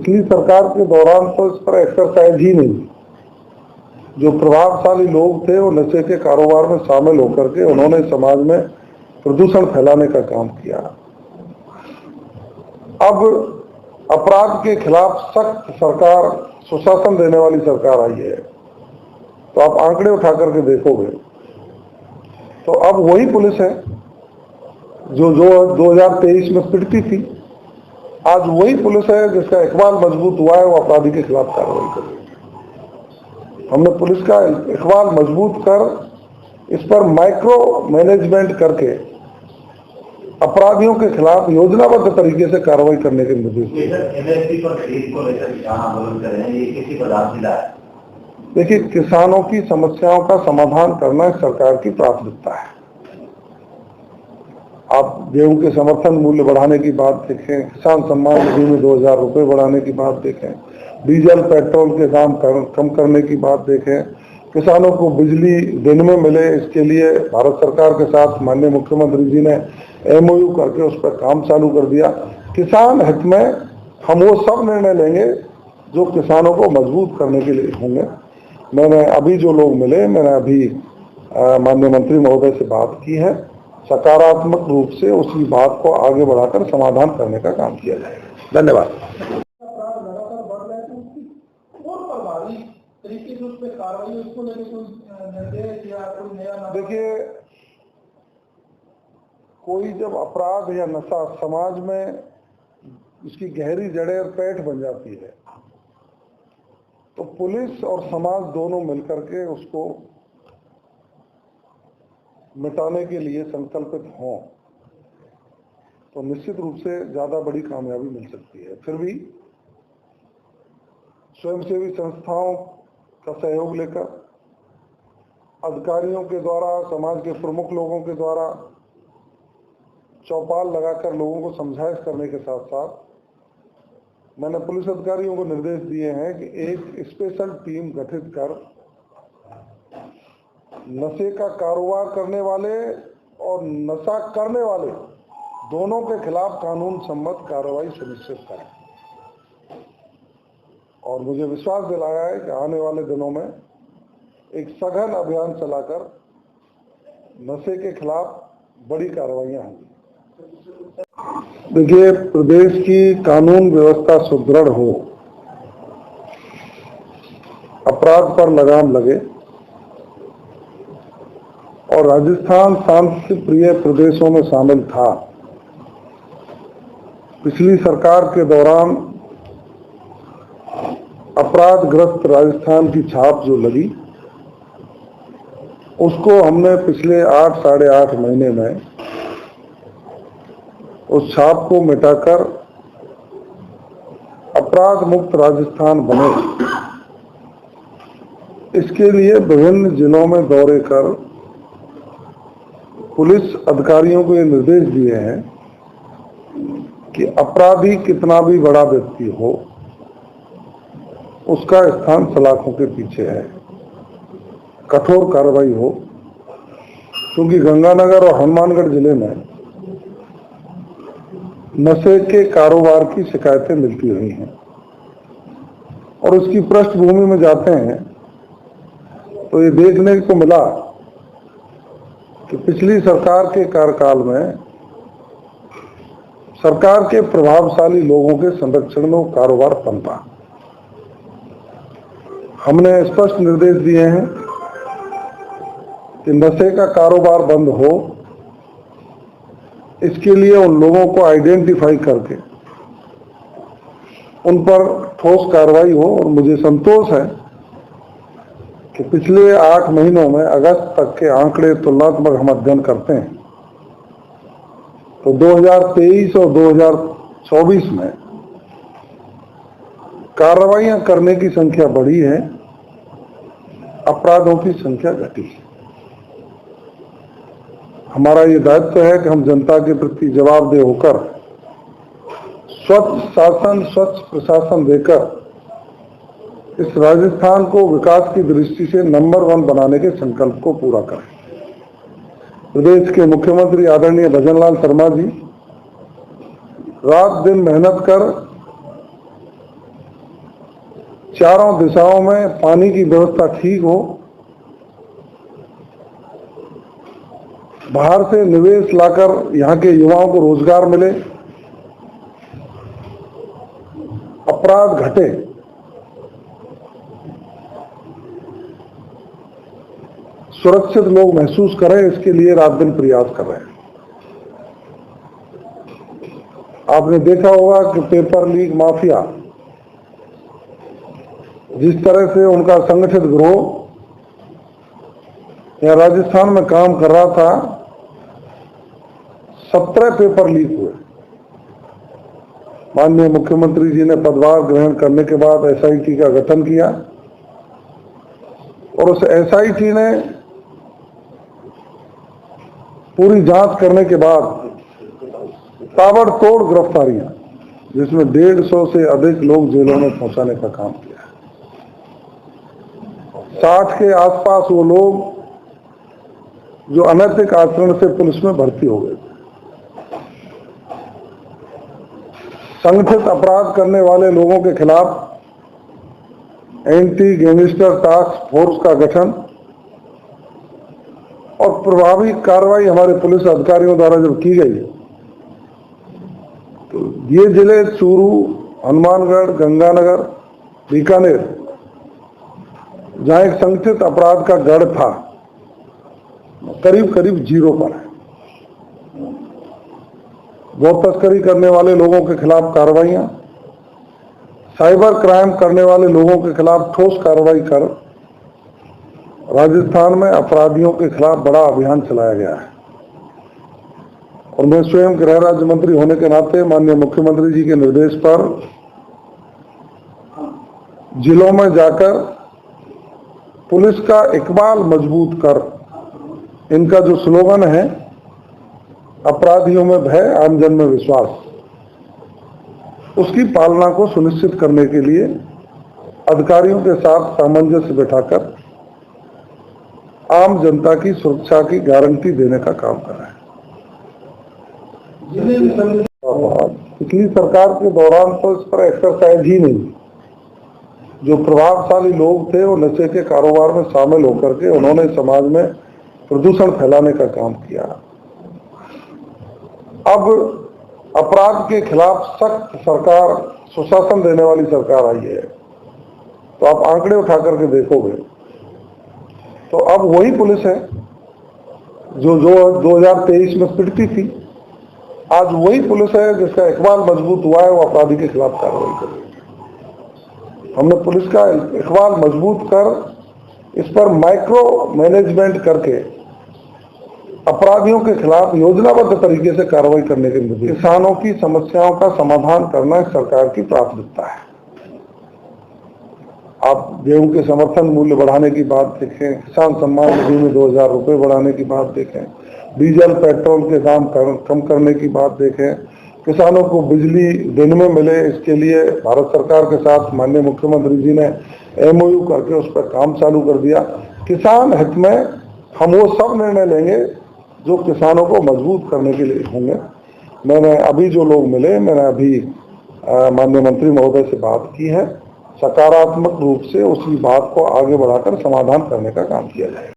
पिछली सरकार के दौरान तो इस पर एक्सरसाइज ही नहीं। जो प्रभावशाली लोग थे वो नशे के कारोबार में शामिल होकर के उन्होंने समाज में प्रदूषण फैलाने का काम किया। अब अपराध के खिलाफ सख्त सरकार, सुशासन देने वाली सरकार आई है, तो आप आंकड़े उठा करके देखोगे तो अब वही पुलिस है जो 2023 में पिटती थी। आज वही पुलिस है जिसका इकबाल मजबूत हुआ है, वो अपराधी के खिलाफ कार्रवाई कर रही है। हमने पुलिस का इकबाल मजबूत कर इस पर माइक्रो मैनेजमेंट करके अपराधियों के खिलाफ योजनाबद्ध तरीके से कार्रवाई करने के निर्देश दिए। देखिए, किसानों की समस्याओं का समाधान करना सरकार की प्राथमिकता है। आप गेहूं के समर्थन मूल्य बढ़ाने की बात देखें, किसान सम्मान निधि में 2000 रुपये बढ़ाने की बात देखें, डीजल पेट्रोल के दाम कम करने की बात देखें, किसानों को बिजली दिन में मिले, इसके लिए भारत सरकार के साथ माननीय मुख्यमंत्री जी ने MOU करके उस पर काम चालू कर दिया। किसान हित में हम वो सब निर्णय लेंगे जो किसानों को मजबूत करने के लिए होंगे। मैंने अभी जो लोग मिले, मैंने अभी माननीय मंत्री महोदय से बात की है, सकारात्मक रूप से उसी बात को आगे बढ़ाकर समाधान करने का काम किया जाएगा। धन्यवाद। देखिए, कोई जब अपराध या नशा समाज में उसकी गहरी जड़ें और पैठ बन जाती है तो पुलिस और समाज दोनों मिलकर के उसको मिटाने के लिए संकल्पित हों तो निश्चित रूप से ज्यादा बड़ी कामयाबी मिल सकती है। फिर भी स्वयंसेवी संस्थाओं का सहयोग लेकर, अधिकारियों के द्वारा, समाज के प्रमुख लोगों के द्वारा चौपाल लगाकर लोगों को समझाइश करने के साथ साथ मैंने पुलिस अधिकारियों को निर्देश दिए हैं कि एक स्पेशल टीम गठित कर नशे का कारोबार करने वाले और नशा करने वाले दोनों के खिलाफ कानून सम्मत कार्रवाई सुनिश्चित करें। और मुझे विश्वास दिलाया है कि आने वाले दिनों में एक सघन अभियान चलाकर नशे के खिलाफ बड़ी कार्रवाइयां होंगी। देखिए, प्रदेश की कानून व्यवस्था सुदृढ़ हो, अपराध पर लगाम लगे और राजस्थान शांति प्रिय प्रदेशों में शामिल था। पिछली सरकार के दौरान अपराधग्रस्त राजस्थान की छाप जो लगी उसको हमने पिछले 8 साढ़े 8 महीने में उस छाप को मिटाकर अपराध मुक्त राजस्थान बने। इसके लिए विभिन्न जिलों में दौरे कर पुलिस अधिकारियों को ये निर्देश दिए हैं कि अपराधी कितना भी बड़ा व्यक्ति हो, उसका स्थान सलाखों के पीछे है, कठोर कार्रवाई हो। क्योंकि गंगानगर और हनुमानगढ़ जिले में नशे के कारोबार की शिकायतें मिलती हुई हैं और उसकी पृष्ठभूमि में जाते हैं तो ये देखने को मिला कि पिछली सरकार के कार्यकाल में सरकार के प्रभावशाली लोगों के संरक्षण में वो कारोबार पनपा। हमने स्पष्ट निर्देश दिए हैं कि नशे का कारोबार बंद हो, इसके लिए उन लोगों को आइडेंटिफाई करके उन पर ठोस कार्रवाई हो। और मुझे संतोष है कि पिछले 8 महीनों में अगस्त तक के आंकड़े तुलनात्मक हम अध्ययन करते हैं तो 2023 और 2024 में कार्रवाइयां करने की संख्या बढ़ी है, अपराधों की संख्या घटी है। हमारा ये दायित्व है कि हम जनता के प्रति जवाबदेह होकर स्वच्छ शासन, स्वच्छ प्रशासन देकर इस राजस्थान को विकास की दृष्टि से नंबर 1 बनाने के संकल्प को पूरा करें। प्रदेश के मुख्यमंत्री आदरणीय भजनलाल शर्मा जी रात दिन मेहनत कर चारों दिशाओं में पानी की व्यवस्था ठीक हो, बाहर से निवेश लाकर यहाँ के युवाओं को रोजगार मिले, अपराध घटे, सुरक्षित लोग महसूस करें, इसके लिए रात दिन प्रयास कर रहे हैं। आपने देखा होगा कि पेपर लीक माफिया जिस तरह से उनका संगठित गिरोह यहाँ राजस्थान में काम कर रहा था, 17 पेपर लीक हुए। माननीय मुख्यमंत्री जी ने पदभार ग्रहण करने के बाद एसआईटी का गठन किया और उस एसआईटी ने पूरी जांच करने के बाद ताबड़तोड़ गिरफ्तारियां, जिसमें 150 से अधिक लोग जेलों में पहुंचाने का काम किया। 60 के आसपास वो लोग जो अनैतिक आचरण से पुलिस में भर्ती हो गए थे। संगठित अपराध करने वाले लोगों के खिलाफ एंटी गैंगस्टर टास्क फोर्स का गठन और प्रभावी कार्रवाई हमारे पुलिस अधिकारियों द्वारा जब की गई, तो ये जिले चूरू, हनुमानगढ़, गंगानगर, बीकानेर, जहां एक संगठित अपराध का गढ़ था, करीब करीब जीरो पर है। गौ तस्करी करने वाले लोगों के खिलाफ कार्रवाइयां, साइबर क्राइम करने वाले लोगों के खिलाफ ठोस कार्रवाई कर राजस्थान में अपराधियों के खिलाफ बड़ा अभियान चलाया गया है। और मैं स्वयं गृह राज्य मंत्री होने के नाते माननीय मुख्यमंत्री जी के निर्देश पर जिलों में जाकर पुलिस का इकबाल मजबूत कर, इनका जो स्लोगन है, अपराधियों में भय, आमजन में विश्वास, उसकी पालना को सुनिश्चित करने के लिए अधिकारियों के साथ सामंजस्य बैठाकर आम जनता की सुरक्षा की गारंटी देने का काम कर रहे हैं। पिछली सरकार के दौरान तो इस पर एक्सरसाइज ही नहीं। जो प्रभावशाली लोग थे वो नशे के कारोबार में शामिल होकर के उन्होंने समाज में प्रदूषण फैलाने का काम किया। अब अपराध के खिलाफ सख्त सरकार, सुशासन देने वाली सरकार आई है, तो आप आंकड़े उठा करके देखोगे तो अब वही पुलिस है जो 2023 में पिटती थी। आज वही पुलिस है जिसका इकबाल मजबूत हुआ है, वो अपराधी के खिलाफ कार्रवाई कर रही है। हमने पुलिस का इकबाल मजबूत कर इस पर माइक्रो मैनेजमेंट करके अपराधियों के खिलाफ योजनाबद्ध तरीके से कार्रवाई करने के लिए किसानों की समस्याओं का समाधान करना सरकार की प्राथमिकता है। आप गेहूं के समर्थन मूल्य बढ़ाने की बात देखें, किसान सम्मान निधि में 2000 रुपये बढ़ाने की बात देखें, डीजल पेट्रोल के दाम कम करने की बात देखें, किसानों को बिजली दिन में मिले, इसके लिए भारत सरकार के साथ माननीय मुख्यमंत्री जी ने MOU करके उस पर काम चालू कर दिया। किसान हित में हम वो सब निर्णय लेंगे जो किसानों को मजबूत करने के लिए होंगे। मैंने अभी जो लोग मिले, मैंने अभी माननीय मंत्री महोदय से बात की है, सकारात्मक रूप से उसी बात को आगे बढ़ाकर समाधान करने का काम किया जाए।